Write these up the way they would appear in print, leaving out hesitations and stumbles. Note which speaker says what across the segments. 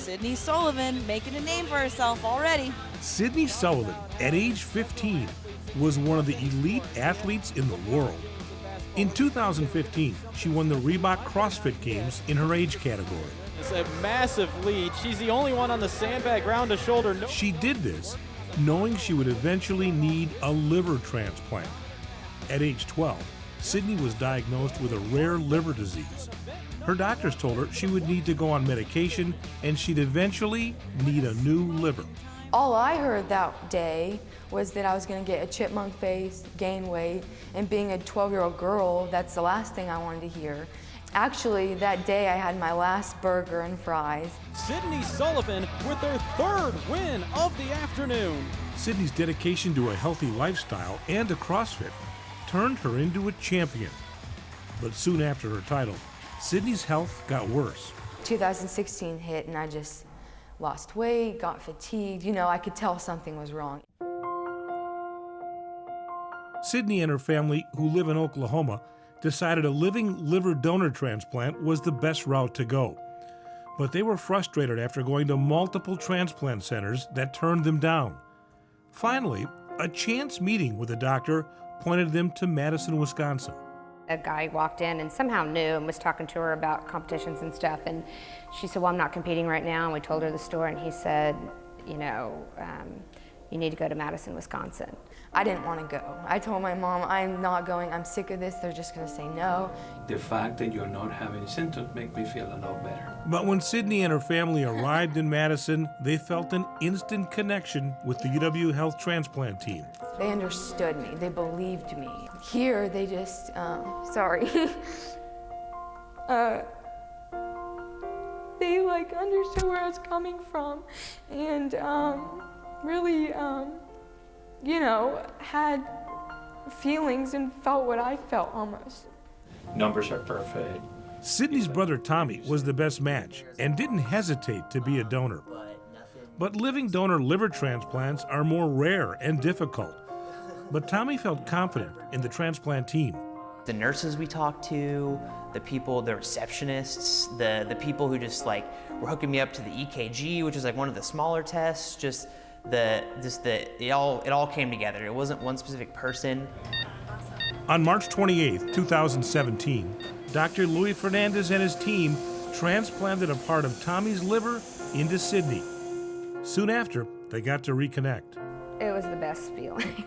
Speaker 1: Sydney Sullivan making a name for herself already.
Speaker 2: Sydney Sullivan, at age 15, was one of the elite athletes in the world. In 2015, she won the Reebok CrossFit Games in her age category.
Speaker 3: It's a massive lead. She's the only one on the sandbag round to shoulder.
Speaker 2: She did this knowing she would eventually need a liver transplant. At age 12, Sydney was diagnosed with a rare liver disease. Her doctors told her she would need to go on medication and she'd eventually need a new liver.
Speaker 4: All I heard that day was that I was going to get a chipmunk face, gain weight, and being a 12-year-old girl, that's the last thing I wanted to hear. Actually, that day I had my last burger and fries.
Speaker 3: Sydney Sullivan with their third win of the afternoon.
Speaker 2: Sydney's dedication to a healthy lifestyle and to CrossFit turned her into a champion. But soon after her title, Sydney's health got worse.
Speaker 4: 2016 hit and I just lost weight, got fatigued. You know, I could tell something was wrong.
Speaker 2: Sydney and her family, who live in Oklahoma, decided a living liver donor transplant was the best route to go. But they were frustrated after going to multiple transplant centers that turned them down. Finally, a chance meeting with a doctor pointed them to Madison, Wisconsin.
Speaker 5: A guy walked in and somehow knew and was talking to her about competitions and stuff, and she said, well, I'm not competing right now, and we told her the story, and he said, you know, you need to go to Madison, Wisconsin.
Speaker 4: I didn't want to go. I told my mom, I'm not going, I'm sick of this, they're just going to say no.
Speaker 6: The fact that you're not having symptoms make me feel a lot better.
Speaker 2: But when Sydney and her family arrived in Madison, they felt an instant connection with the UW Health transplant team.
Speaker 4: They understood me, they believed me. Here, they just, sorry. They like understood where I was coming from and really, you know, had feelings and felt what I felt almost.
Speaker 6: Numbers are perfect.
Speaker 2: Sydney's brother Tommy was the best match and didn't hesitate to be a donor. But living donor liver transplants are more rare and difficult. But Tommy felt confident in the transplant team.
Speaker 7: The nurses we talked to, the people, the receptionists, the people who just like were hooking me up to the EKG, which is like one of the smaller tests, it all came together. It wasn't one specific person.
Speaker 2: On March 28, 2017, Dr. Luis Fernandez and his team transplanted a part of Tommy's liver into Sydney. Soon after, they got to reconnect.
Speaker 5: It was the best feeling.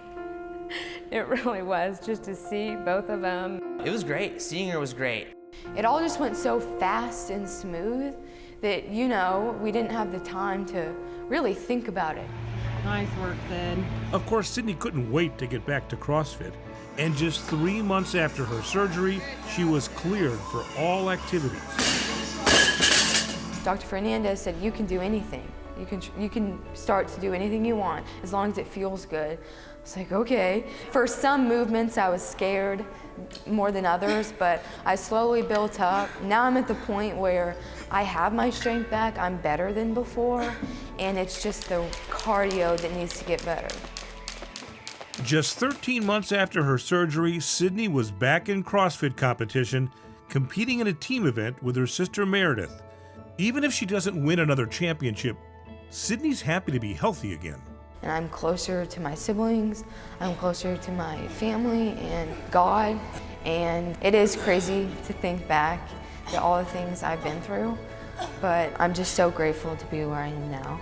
Speaker 5: It really was, just to see both of them.
Speaker 7: It was great. Seeing her was great.
Speaker 4: It all just went so fast and smooth that, you know, we didn't have the time to really think about it.
Speaker 1: Nice work, Sid.
Speaker 2: Of course, Sydney couldn't wait to get back to CrossFit, and just 3 months after her surgery, she was cleared for all activities.
Speaker 4: Dr. Fernandez said, you can do anything. You can start to do anything you want as long as it feels good. I was like, okay. For some movements, I was scared more than others, but I slowly built up. Now I'm at the point where I have my strength back. I'm better than before, and it's just the cardio that needs to get better.
Speaker 2: Just 13 months after her surgery, Sydney was back in CrossFit competition, competing in a team event with her sister Meredith. Even if she doesn't win another championship, Sydney's happy to be healthy again.
Speaker 4: And I'm closer to my siblings, I'm closer to my family and God, and it is crazy to think back to all the things I've been through, but I'm just so grateful to be where I am now.